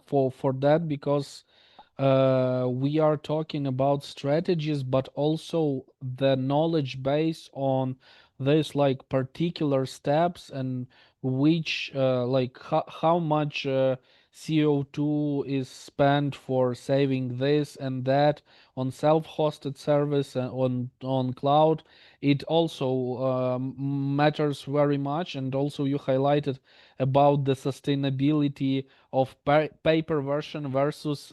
for that because we are talking about strategies, but also the knowledge base on this like particular steps and which like how much CO2 is spent for saving this and that on self-hosted service and on cloud. It also matters very much, and also you highlighted about the sustainability of paper version versus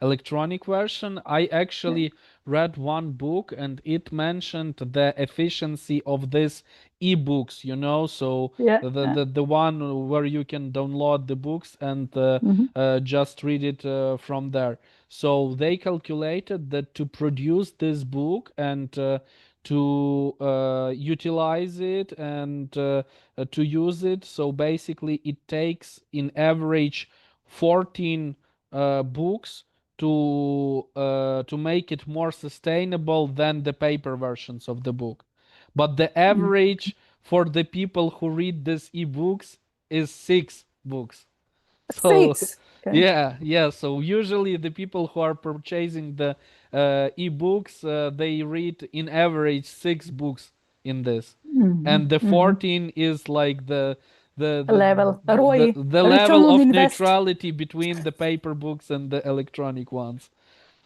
electronic version. I Yeah. actually read one book and it mentioned the efficiency of this ebooks, so Yeah. the one where you can download the books and Mhm. just read it from there. So they calculated that to produce this book and to utilize it and to use it, so basically it takes in average 14 books to make it more sustainable than the paper versions of the book. But the Mm. average for the people who read these ebooks is 6 books. So Six. Okay. yeah. So usually the people who are purchasing the ebooks, they read in average 6 books in this, Mhm. and the Mhm. 14 is like the the Level. the, ROI, the return level on of invest. neutrality between the paper books and the electronic ones.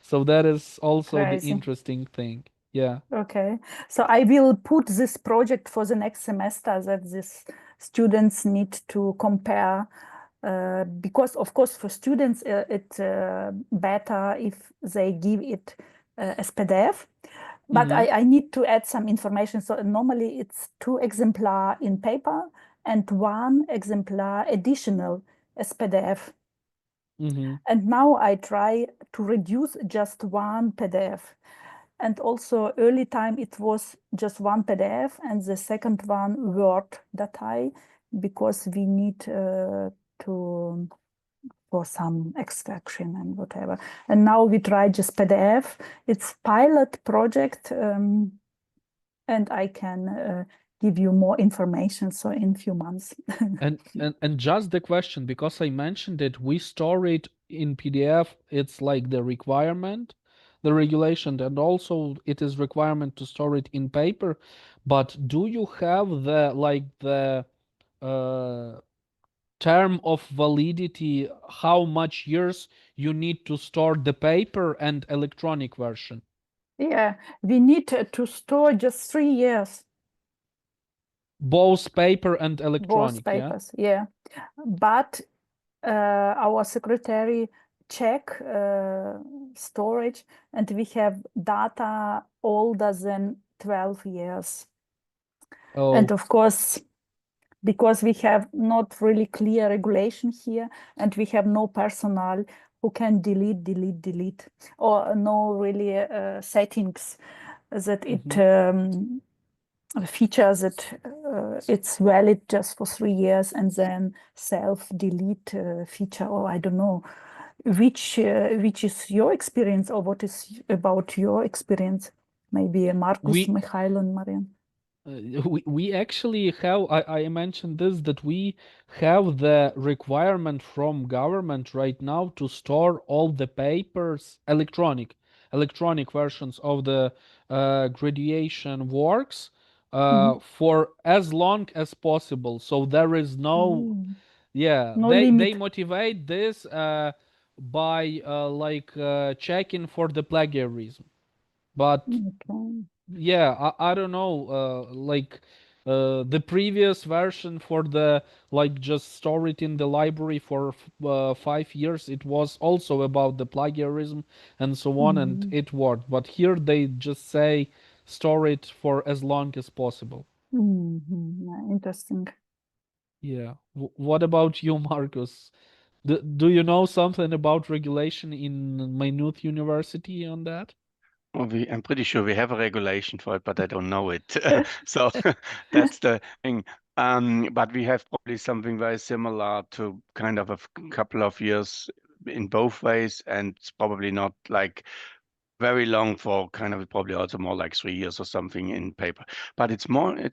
So that is also the Crazy. interesting thing. Yeah. Okay. So I will put this project for the next semester that these students need to compare, because of course for students it's better if they give it as PDF. But Mm-hmm. I need to add some information. So normally it's 2 exemplar in paper and 1 exemplar additional as PDF. Mm-hmm. And now I try to reduce just 1 PDF. And also early time it was just 1 PDF and the second one Word data because we need to for some extraction and whatever. And now we try just PDF. It's pilot project, and I can give you more information. So in few months. And just the question, because I mentioned it, we store it in PDF. It's like the requirement, the regulation, and also it is requirement to store it in paper. But do you have the uh, term of validity, how much years you need to store the paper and electronic version? Yeah, we need to store just 3 years, Both paper and both electronic, yeah? papers. Yeah, but our secretary check storage, and we have data older than 12 years. And Oh. of course, because we have not really clear regulation here, and we have no personnel who can delete, or no really settings that it Mhm. feature that it's valid just for 3 years and then self-delete feature, or I don't know which is your experience, or what is about your experience. Maybe Marcus, We Mikhail, and Marian. we actually have, I mentioned this, that we have the requirement from government right now to store all the papers, electronic versions of the graduation works Mhm. for as long as possible. So there is no, Mm. yeah, No they limit. motivate this by checking for the plagiarism. But Okay. yeah, I don't know, the previous version for the like just store it in the library for 5 years, it was also about the plagiarism and so on, and Mhm. it worked. But here they just say store it for as long as possible. Mhm. Yeah, interesting. Yeah. What about you, Marcus? Do you know something about regulation in Maynooth University on that? Well, I'm pretty sure we have a regulation for it, but I don't know it. So that's the thing. But we have probably something very similar to kind of a couple of years in both ways, and it's probably not like very long for kind of probably also more like 3 years or something in paper. But it's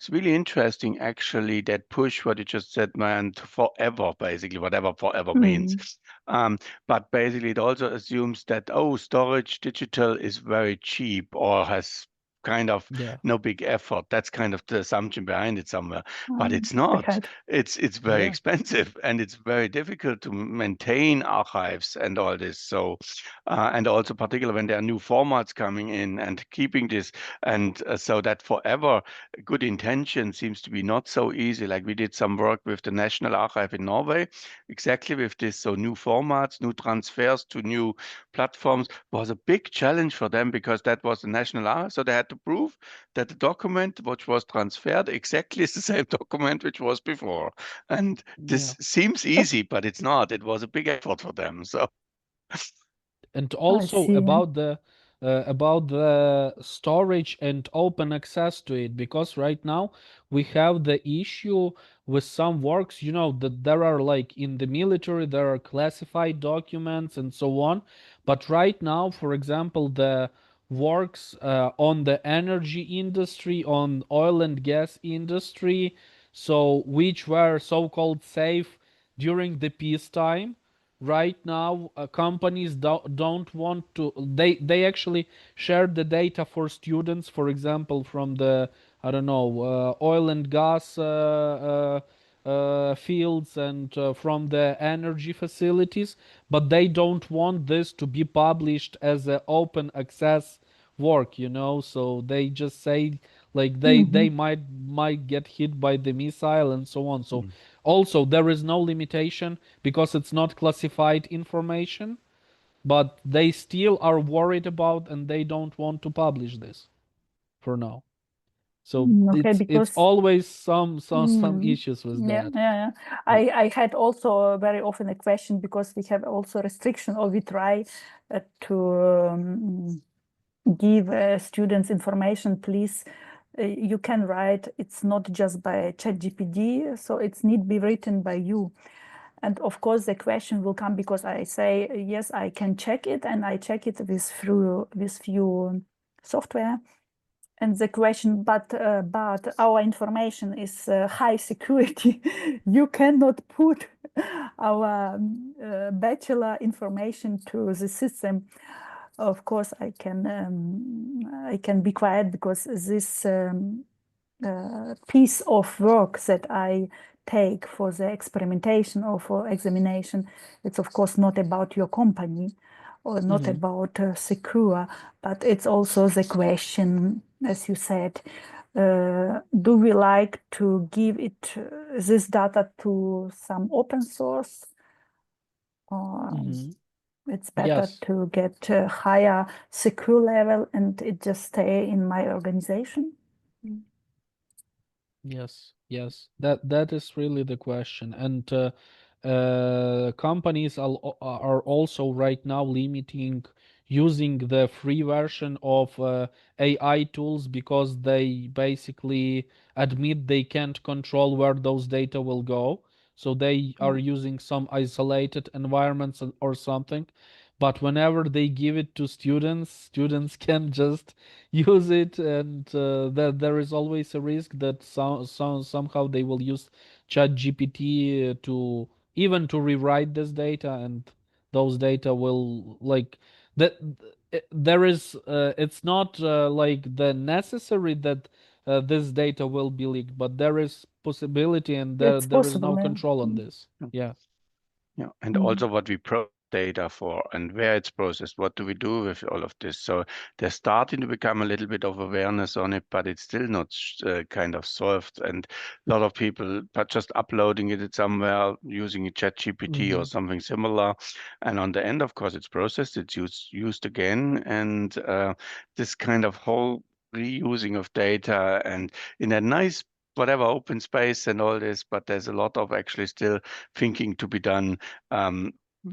really interesting actually that push what you just said, man, to forever, basically, whatever forever means. But basically it also assumes that, oh, storage digital is very cheap or has kind of Yeah. no big effort. That's kind of the assumption behind it somewhere, but it's not. Right. It's very Yeah. expensive and it's very difficult to maintain archives and all this. So, and also particularly when there are new formats coming in and keeping this, and so that forever good intention seems to be not so easy. Like we did some work with the National Archive in Norway, exactly with this. So new formats, new transfers to new platforms was a big challenge for them because that was the national archive. So they had to prove that the document which was transferred exactly is the same document which was before. And Yeah. this seems easy, but it's not. It was a big effort for them. So And I also see. about the storage and open access to it, because right now we have the issue with some works, you know, that there are like in the military there are classified documents and so on, but right now, for example, the works on the energy industry, on oil and gas industry, so which were so-called safe during the peacetime. Right now companies don't want to, they actually share the data for students, for example, from the, I don't know, oil and gas fields and from the energy facilities, but they don't want this to be published as an open access work, you know, so they just say like they might get hit by the missile and so on. So also there is no limitation because it's not classified information, but they still are worried about and they don't want to publish this for now. So Okay, it's because always some Mm, issues with yeah, that. yeah, yeah. I had also very often a question because we have also restriction, or we try to give students information. Please, you can write. It's not just by ChatGPT, so it's need be written by you. And of course, the question will come because I say yes, I can check it, and I check it with few software. And the question, but our information is high security. You cannot put our bachelor information to the system. Of course, I can be quiet because this piece of work that I take for the experimentation or for examination, it's of course not about your company or not about secure, but it's also the question, as you said, do we like to give it this data to some open source, or it's better Yes. to get a higher secure level and it just stay in my organization? Yes, that is really the question. And companies are also right now limiting using the free version of AI tools because they basically admit they can't control where those data will go. So they are using some isolated environments or something. But whenever they give it to students, students can just use it, and there is always a risk that somehow they will use ChatGPT to even to rewrite this data, and those data will like that. There is it's not like the necessary that this data will be leaked, but there is possibility, and It's there is possible, no yeah. control on this. Yeah. yeah, and also what we process data for and where it's processed. What do we do with all of this? So there's starting to become a little bit of awareness on it, but it's still not kind of solved. And a lot of people are just uploading it somewhere using a ChatGPT or something similar. And on the end, of course, it's processed, it's used again, and this kind of whole reusing of data and in a nice whatever open space and all this, but there's a lot of actually still thinking to be done.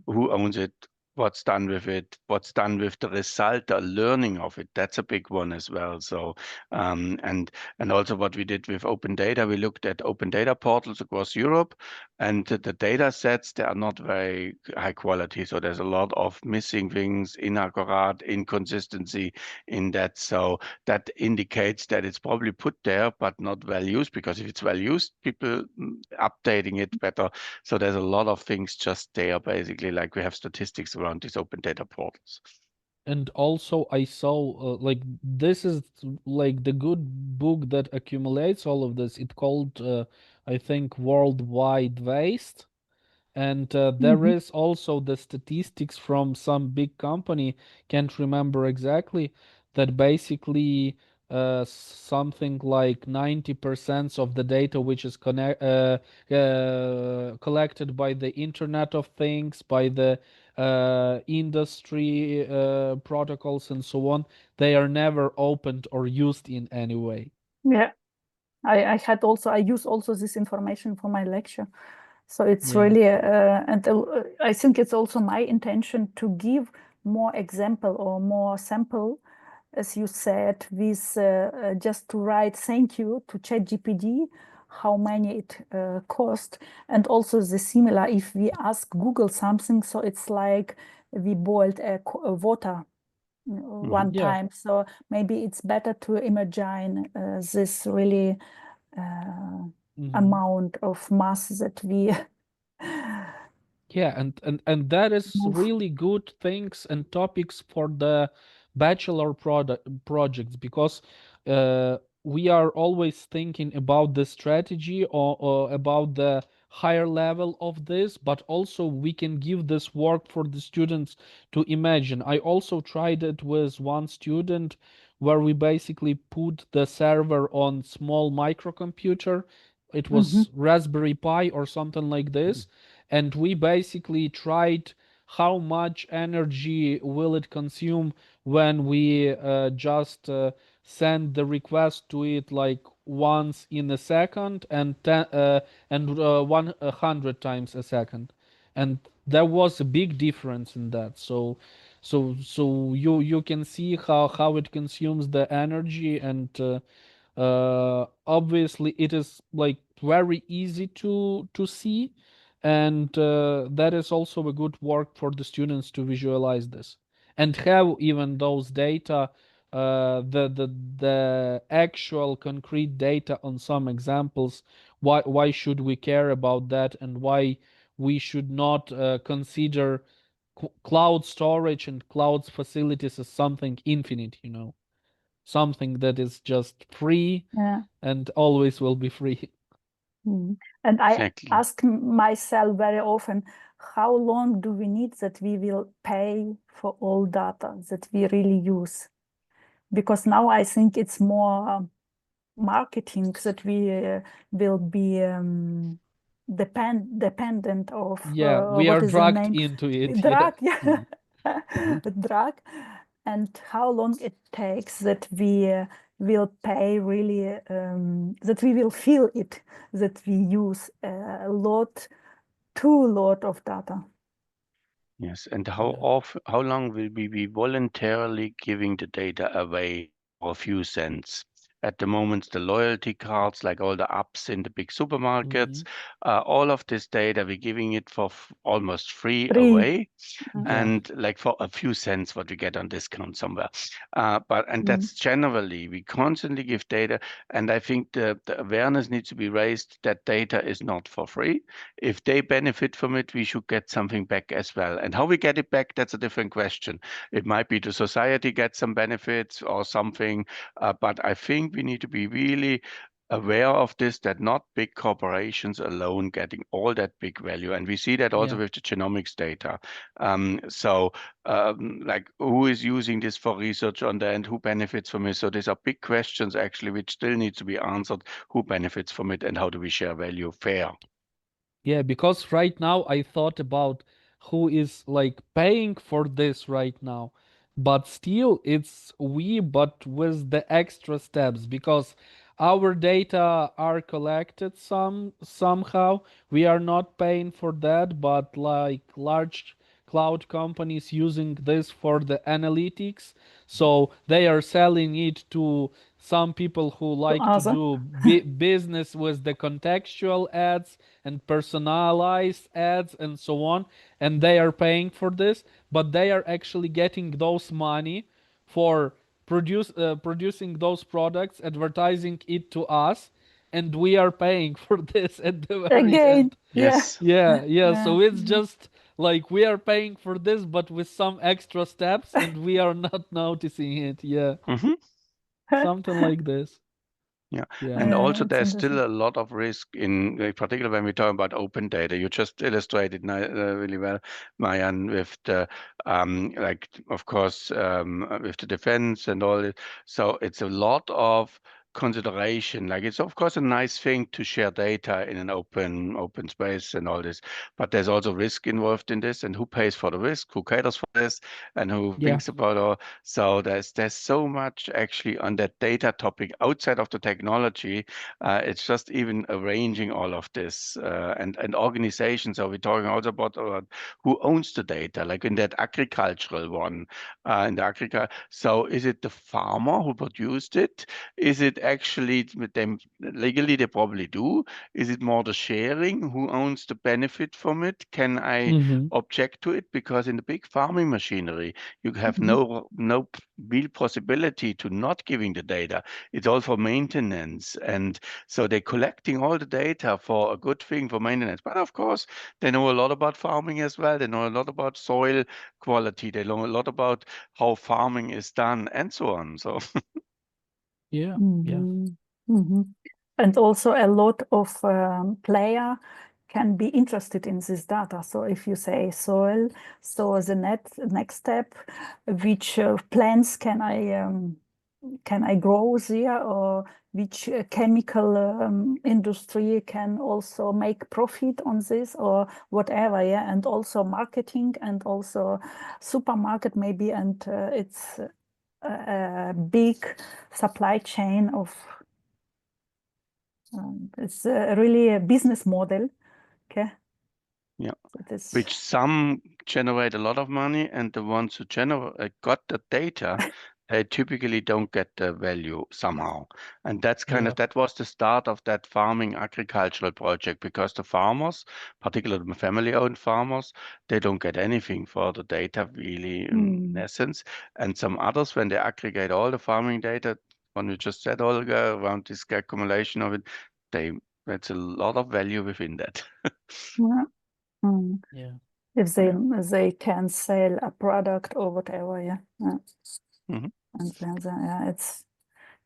Who owns it? what's done with it, what's done with the result, the learning of it. That's a big one as well. So, and also what we did with open data, we looked at open data portals across Europe, and the data sets, they are not very high quality. So there's a lot of missing things, inaccurate, inconsistency in that. So that indicates that it's probably put there, but not well used, because if it's well used, people updating it better. So there's a lot of things just there, basically, like we have statistics around these open data portals. And also I saw like this is like the good book that accumulates all of this. It called I think Worldwide Waste. And there Mhm. is also the statistics from some big company, can't remember exactly, that basically something like 90% of the data which is collected by the Internet of Things, by the industry protocols and so on, they are never opened or used in any way. Yeah, I use also this information for my lecture. So it's Yeah. really, and I think it's also my intention to give more example or more sample, as you said, with just to write thank you to ChatGPT, how many it cost, and also the similar if we ask Google something, so it's like we boiled a water one Yeah. time. So maybe it's better to imagine this really amount of mass that we Yeah, and that is move. really good things and topics for the bachelor product projects, because we are always thinking about the strategy or about the higher level of this, but also we can give this work for the students to imagine. I also tried it with one student where we basically put the server on small microcomputer. It Mhm. was Raspberry Pi or something like this, and we basically tried how much energy will it consume when we just send the request to it like once in a second and 100 times a second, and there was a big difference in that. So you can see how it consumes the energy, and obviously it is like very easy to see, and that is also a good work for the students to visualize this and have even those data, the actual concrete data on some examples. Why should we care about that, and why we should not consider cloud storage and cloud facilities as something infinite, something that is just free Yeah. and always will be free. And I Exactly. ask myself very often, how long do we need that we will pay for all data that we really use? Because now I think it's more marketing that we will be dependent of Yeah, we what are is the dragged name? into it. Yeah. Drug, yeah. Drug. And how long it takes that we will pay really, that we will feel it, that we use a lot, too lot of data. Yes, and Yeah. how long will we be voluntarily giving the data away for a few cents? At the moment, the loyalty cards, like all the apps in the big supermarkets, Mhm. all of this data, we're giving it for almost free Free. away, Yeah. and like for a few cents what we get on discount somewhere. And Mm. that's generally, we constantly give data, and I think the awareness needs to be raised that data is not for free. If they benefit from it, we should get something back as well. And how we get it back, that's a different question. It might be the society gets some benefits or something, but I think we need to be really aware of this, that not big corporations alone getting all that big value. And we see that also Yeah. with the genomics data. Like who is using this for research on the end, who benefits from it? So these are big questions actually, which still needs to be answered. Who benefits from it and how do we share value fair? Yeah, because right now I thought about who is like paying for this right now. But still it's we, but with the extra steps, because our data are collected somehow. We are not paying for that, but like large cloud companies using this for the analytics. So they are selling it to some people who like to other. do business with the contextual ads and personalized ads and so on, and they are paying for this, but they are actually getting those money for producing those products, advertising it to us, and we are paying for this at the very Again, end. yeah. Yes. Yeah, yeah. Yeah. So it's just like we are paying for this, but with some extra steps, and we are not noticing it. Yeah, Hmm. something like this. Yeah, Yeah. and also It's there's interesting. still a lot of risk in, like, particularly when we talk about open data. You just illustrated really well, Mayan, with the like, of course, with the defense and all it. So it's a lot of consideration. Like, it's of course a nice thing to share data in an open space and all this, but there's also risk involved in this, and who pays for the risk, who caters for this, and who Yeah. thinks about all. So there's so much actually on that data topic outside of the technology. It's just even arranging all of this, and organizations. So we're talking also about who owns the data, like in that agricultural one, in the agriculture. So is it the farmer who produced it? Is it actually with them legally? They probably do. Is it more the sharing? Who owns the benefit from it? Can I Mm-hmm. object to it? Because in the big farming machinery, you have Mhm. no real possibility to not giving the data. It's all for maintenance, and so they're collecting all the data for a good thing for maintenance. But of course, they know a lot about farming as well. They know a lot about soil quality. They know a lot about how farming is done, and so on. So Yeah. Yeah. Mhm. Mhm. And also a lot of player can be interested in this data. So if you say soil, so the next step, which plants can I grow there, or which chemical industry can also make profit on this, or whatever. Yeah, and also marketing, and also supermarket maybe, and it's a big supply chain of it's really a business model. Okay, yeah, it is. which some generate a lot of money, and the ones who got the data, they typically don't get the value somehow. And that's kind Yeah. of that was the start of that farming agricultural project, because the farmers, particularly the family-owned farmers, they don't get anything for the data really in essence. And some others, when they aggregate all the farming data, when you just said, Olga, around this accumulation of it, they that's a lot of value within that. Yeah. Mm. Yeah. If they Yeah. they can sell a product or whatever. Yeah. Yeah. Mhm. And then, yeah,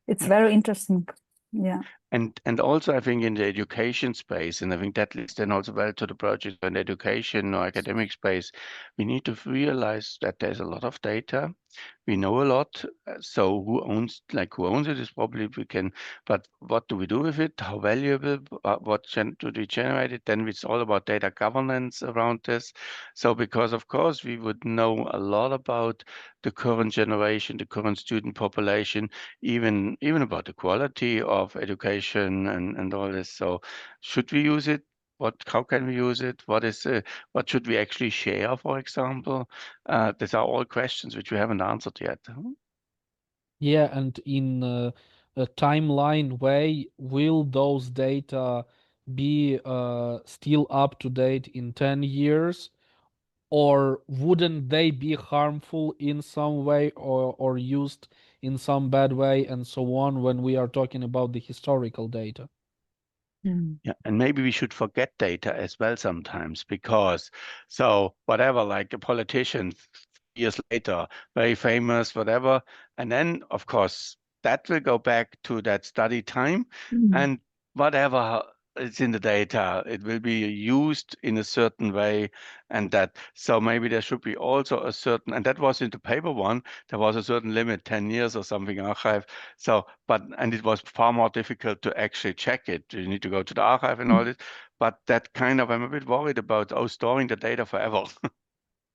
it's very interesting. Yeah. And also, I think in the education space, and I think that leads then also well to the project on education or academic space, we need to realize that there's a lot of data. We know a lot. So who owns it is probably we can, but what do we do with it? How valuable? Do we generate it? Then it's all about data governance around this. So because of course we would know a lot about the current generation, the current student population, even about the quality of education and all this. So should we use it? How can we use it? What should we actually share, for example? These are all questions which we haven't answered yet. Yeah. And in a timeline way, will those data be still up to date in 10 years? Or wouldn't they be harmful in some way, or used in some bad way and so on when we are talking about the historical data? Mm. Yeah, and maybe we should forget data as well sometimes, because so whatever, like a politician years later, very famous, whatever, and then of course that will go back to that study time, Mm. and whatever is in the data, it will be used in a certain way, and that so maybe there should be also a certain, and that was in the paper one, there was a certain limit, 10 years or something archive. So, and it was far more difficult to actually check it. You need to go to the archive and all this. But that kind of, I'm a bit worried about, storing the data forever.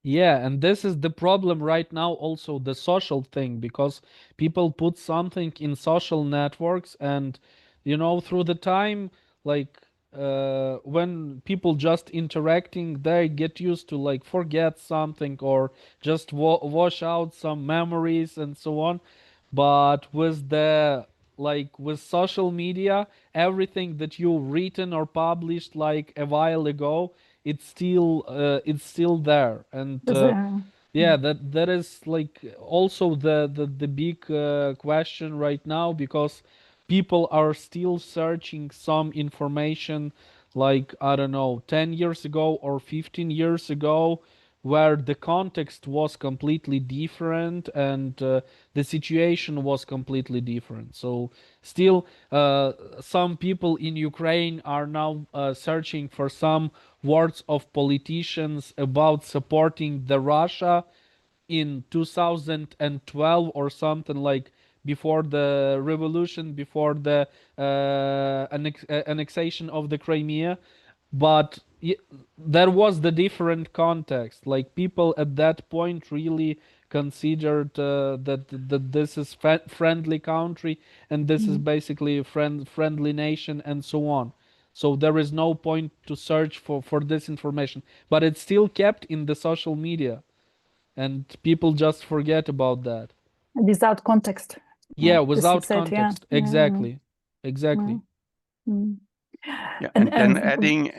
Yeah, and this is the problem right now, also the social thing, because people put something in social networks, and through the time, like when people just interacting, they get used to like forget something or just wash out some memories and so on. But with the like with social media, everything that you written or published like a while ago, it's still there. And yeah, that is like also the big question right now, because people are still searching some information like, I don't know, 10 years ago or 15 years ago, where the context was completely different and the situation was completely different. So still, some people in Ukraine are now searching for some words of politicians about supporting the Russia in 2012 or something, like before the revolution, before the annexation of the Crimea. But there was the different context. Like people at that point really considered that this is friendly country and this is basically a friendly nation and so on. So there is no point to search for this information, but it's still kept in the social media and people just forget about that. Without context. Yeah, As you without said, yeah. context. Exactly. Exactly. Mm. Yeah, And then adding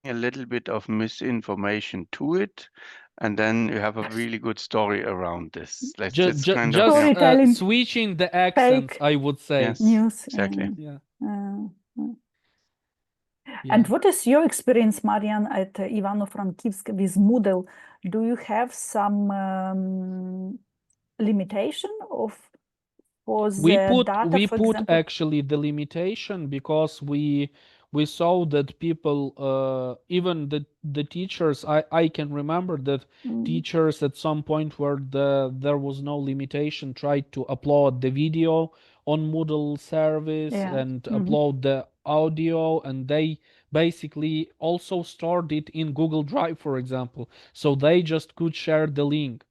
a little bit of misinformation to it, and then you have a really good story around this. Let's Just kind of, yeah, Storytelling, switching the accents, fake I would say. yes, news. exactly. Yeah. Yeah. And what is your experience, Marian, at Ivano-Frankivsk with Moodle? Do you have some limitation of for the data, we for put example? actually the limitation because we saw that people even the teachers, I can remember that teachers at some point where there was no limitation tried to upload the video on Moodle service and upload the audio, and they basically also stored it in Google Drive, for example, so they just could share the link.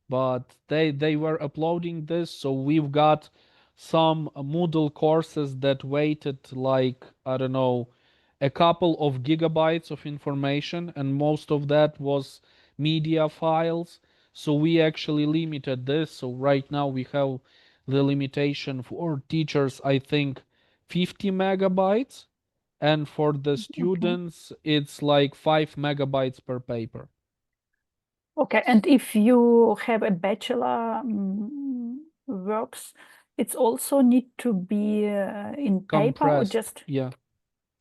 But they were uploading this, so we've got some Moodle courses that weighted like, I don't know, a couple of gigabytes of information, and most of that was media files. So we actually limited this. So right now we have the limitation for teachers, I think 50 megabytes, and for the students it's like 5 megabytes per paper. Okay, and if you have a bachelor works, it's also need to be in paper or Compressed. just Yeah.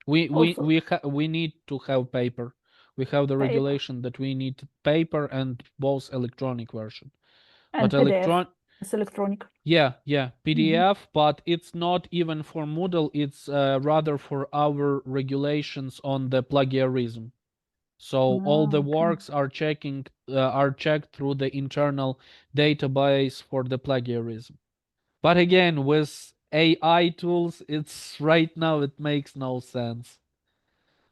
also We need to have paper. We have the paper regulation that we need paper and both electronic version. and But PDF? It's electronic. yeah, PDF, but it's not even for Moodle, it's rather for our regulations on the plagiarism. So all the Okay. works are checked through the internal database for the plagiarism. But again, with AI tools, it's right now it makes no sense.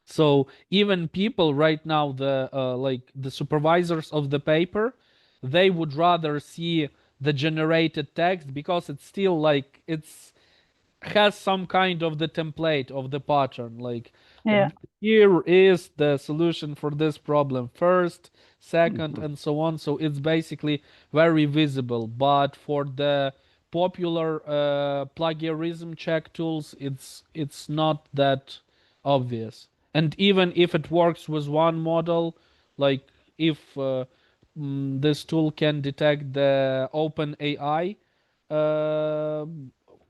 So even people right now, the like the supervisors of the paper, they would rather see the generated text because it's still like it's has some kind of the template of the pattern, like Yeah. here is the solution for this problem first, second, and so on. So it's basically very visible. But for the popular plagiarism check tools, it's not that obvious. And even if it works with one model, like if this tool can detect the open AI uh,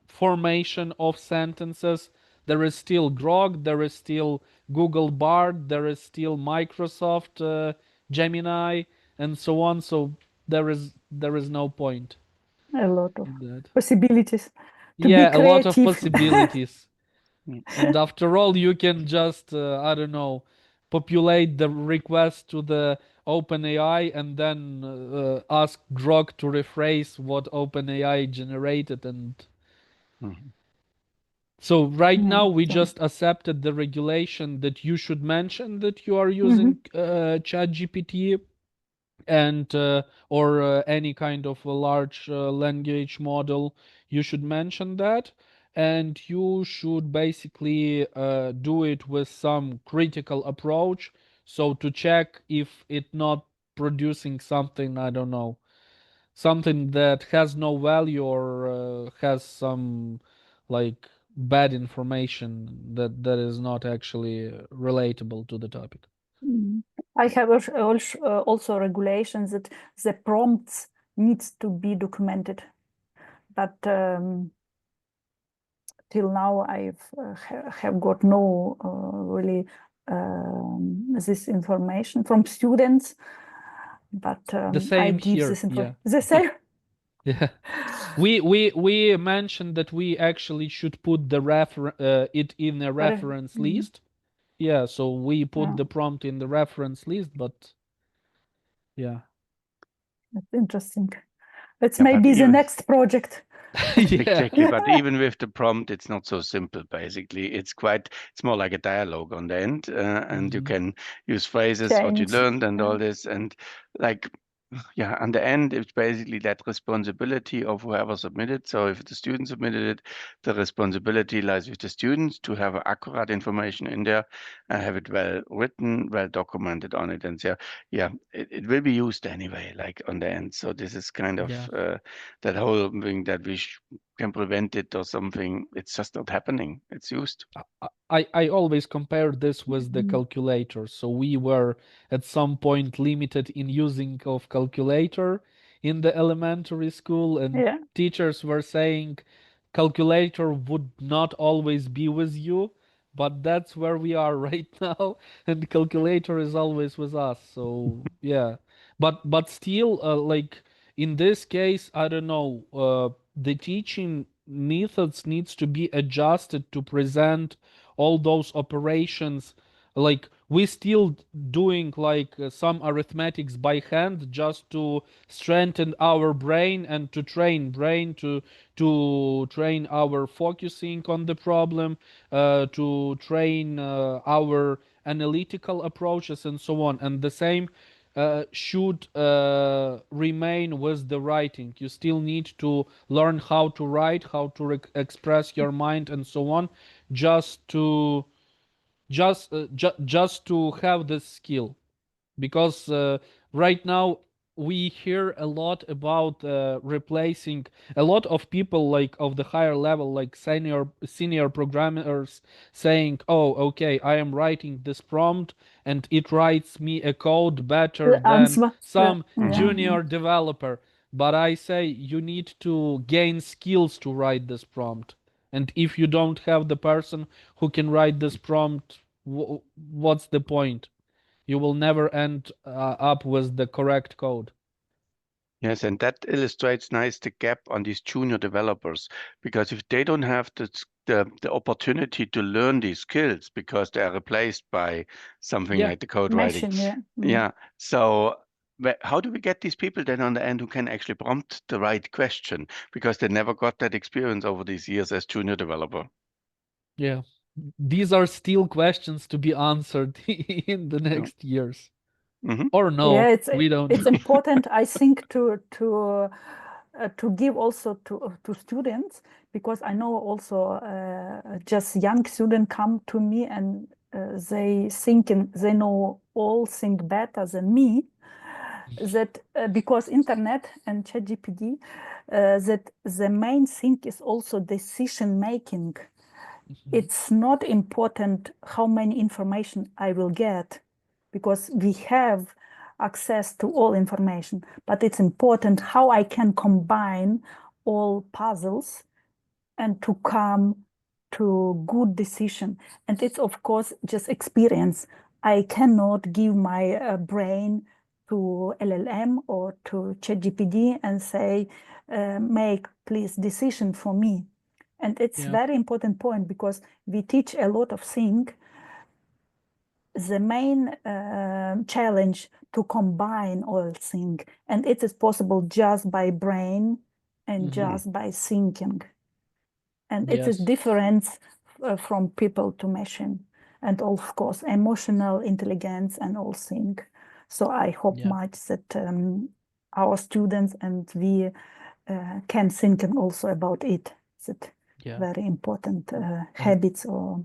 formation of sentences, there is still Grok, there is still Google Bard, there is still Microsoft Gemini, and so on. So there is no point A lot of in that. possibilities to be Yeah, a lot of creative. possibilities. And after all, you can just I don't know, populate the request to the OpenAI and then ask Grok to rephrase what OpenAI generated. And so right now we just accepted the regulation that you should mention that you are using ChatGPT and or any kind of a large language model. You should mention that. and you should basically do it with some critical approach. So to check if it not producing something, I don't know, something that has no value or has some like bad information that is not actually relatable to the topic. I have also regulations that the prompts needs to be documented, but till now I've have got no really this information from students. But The same I give here, this yeah. The same. Yeah, we mentioned that we actually should put the it in a reference list. Yeah, so we put the prompt in the reference list, but yeah. That's interesting. That's Yeah, but maybe the even- next project. Yeah. Exactly, but even with the prompt, it's not so simple. Basically, it's more like a dialogue on the end, and you can use phrases what you Change. learned and all this, and like, yeah, on the end, it's basically that responsibility of whoever submitted. So if the student submitted it, the responsibility lies with the students to have accurate information in there and have it well written, well documented on it, and yeah, it will be used anyway, like on the end. So this is kind of that whole thing that we can prevent it or something. It's just not happening. It's used. I always compare this with the calculator. So we were at some point limited in using of calculator in the elementary school, and teachers were saying calculator would not always be with you, but that's where we are right now, and calculator is always with us. So yeah, but still, like in this case, I don't know, the teaching methods needs to be adjusted to present all those operations. Like we still doing like some arithmetics by hand just to strengthen our brain and to train brain to train our focusing on the problem, to train our analytical approaches and so on. And the same should remain with the writing. You still need to learn how to write, how to express your mind, and so on, just to just to have this skill. Because right now we hear a lot about replacing a lot of people like of the higher level, like senior programmers, saying, oh, okay, I am writing this prompt and it writes me a code better than some junior developer. But I say you need to gain skills to write this prompt, and if you don't have the person who can write this prompt, what's the point? You will never end up with the correct code. Yes, and that illustrates nice the gap on these junior developers, because if they don't have the opportunity to learn these skills because they are replaced by something like the code writing. Yeah. So how do we get these people then on the end who can actually prompt the right question, because they never got that experience over these years as junior developer? Yeah. These are still questions to be answered in the next years. Or no, we don't. It's important, I think, to give also to students, because I know also just young students come to me and they know all things better than me. That because internet and ChatGPT, that the main thing is also decision making. It's not important how many information I will get, because we have access to all information, but it's important how I can combine all puzzles and to come to good decision. And it's of course just experience. I cannot give my brain to LLM or to ChatGPT and say, make please decision for me. And it's very important point, because we teach a lot of things. The main challenge to combine all things, and it is possible just by brain and just by thinking. And it is different from people to machine, and of course emotional intelligence and all things. So I hope much that our students and we can think also about it, that Yeah. very important And habits or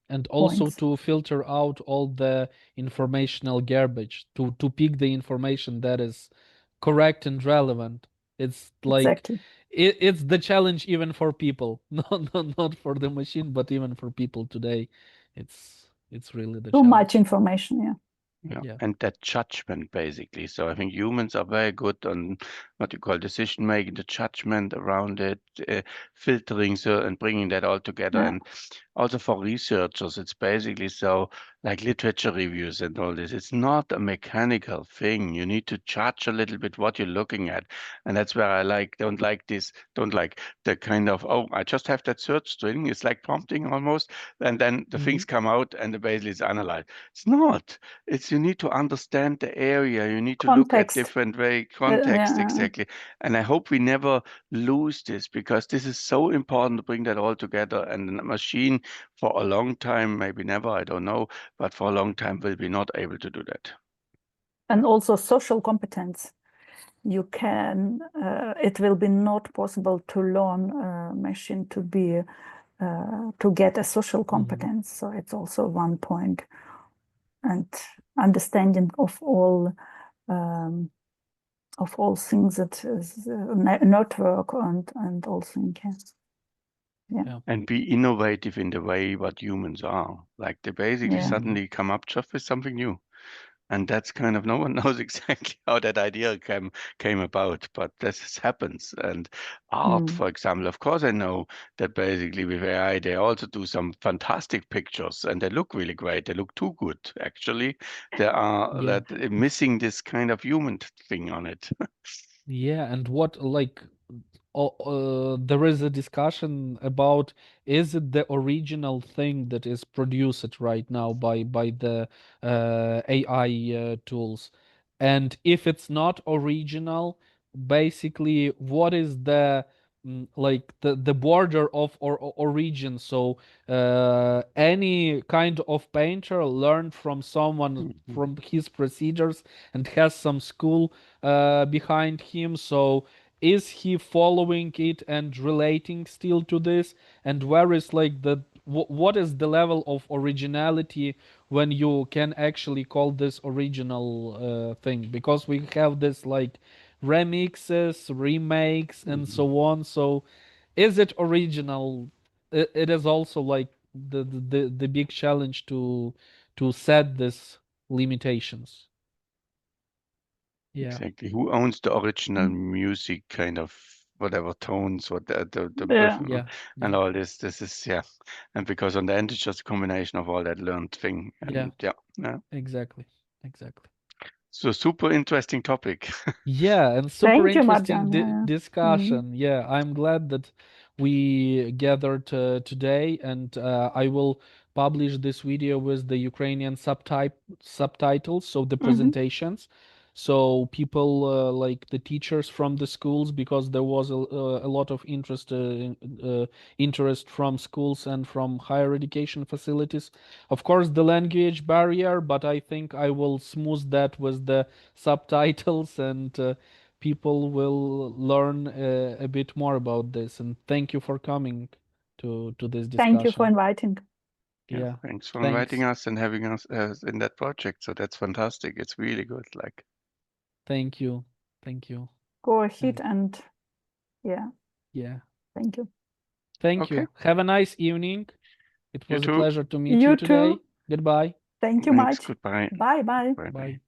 and also points. to filter out all the informational garbage, to pick the information that is correct and relevant. It's like Exactly. it's the challenge even for people, not for the machine, but even for people today. It's really the Too much challenge. information, yeah. Yeah, Yeah. and that judgment basically. So I think humans are very good on what you call decision making, the judgment around it, filtering so and bringing that all together. Yeah. And also for researchers, it's basically so like literature reviews and all this. It's not a mechanical thing. You need to judge a little bit what you're looking at, and that's where I don't like the kind of, oh, I just have that search string. It's like prompting almost, and then the things come out and basically it's analyzed. It's not. It's you need to understand the area. You need to look at Context. different way context Yeah. exactly. And I hope we never lose this because this is so important to bring that all together. And a machine for a long time, maybe never, I don't know, but for a long time will be not able to do that. And also social competence. You can, it will be not possible to learn a machine to be, to get a social competence. So it's also one point. And understanding of all things that is network and all things. Yeah. And be innovative in the way what humans are. Like they basically Yeah. suddenly come up just with something new. And that's kind of no one knows exactly how that idea came about, but this happens. And art, for example, of course, I know that basically with AI they also do some fantastic pictures, and they look really great. They look too good, actually. They are Yeah. that missing this kind of human thing on it. Yeah, and what like there is a discussion about is it the original thing that is produced right now by the AI tools, and if it's not original, basically what is the like the border of or origin? So any kind of painter learned from someone from his procedures and has some school behind him. So is he following it and relating still to this? And where is like the what is the level of originality when you can actually call this original thing? Because we have this like remixes, remakes, and so on. So is it original? It is also like the big challenge to set these limitations. Yeah. Exactly. Who owns the original music kind of whatever tones, what Yeah. Yeah. and Yeah. all this. This is yeah. And because on the end it's just a combination of all that learned thing. Yeah. And yeah. Exactly. Exactly. So super interesting topic. Yeah, and super Thank you, interesting Marjan. Yeah. discussion. Yeah, I'm glad that we gathered today, and I will publish this video with the Ukrainian subtitles, so the presentations, so people like the teachers from the schools, because there was a lot of interest from schools and from higher education facilities. Of course, the language barrier, but I think I will smooth that with the subtitles, and people will learn a bit more about this. And thank you for coming to this Thank you for discussion. inviting. Yeah, Yeah, thanks for thanks. inviting us and having us in that project. So that's fantastic. It's really good. Like, Thank you. Thank you. Go ahead And and yeah, yeah, thank you. thank okay, you. Have a nice evening. It you was a too. pleasure to meet you You today. too. Goodbye. Thank you Thanks. much. Goodbye. Bye bye. Bye bye. Bye.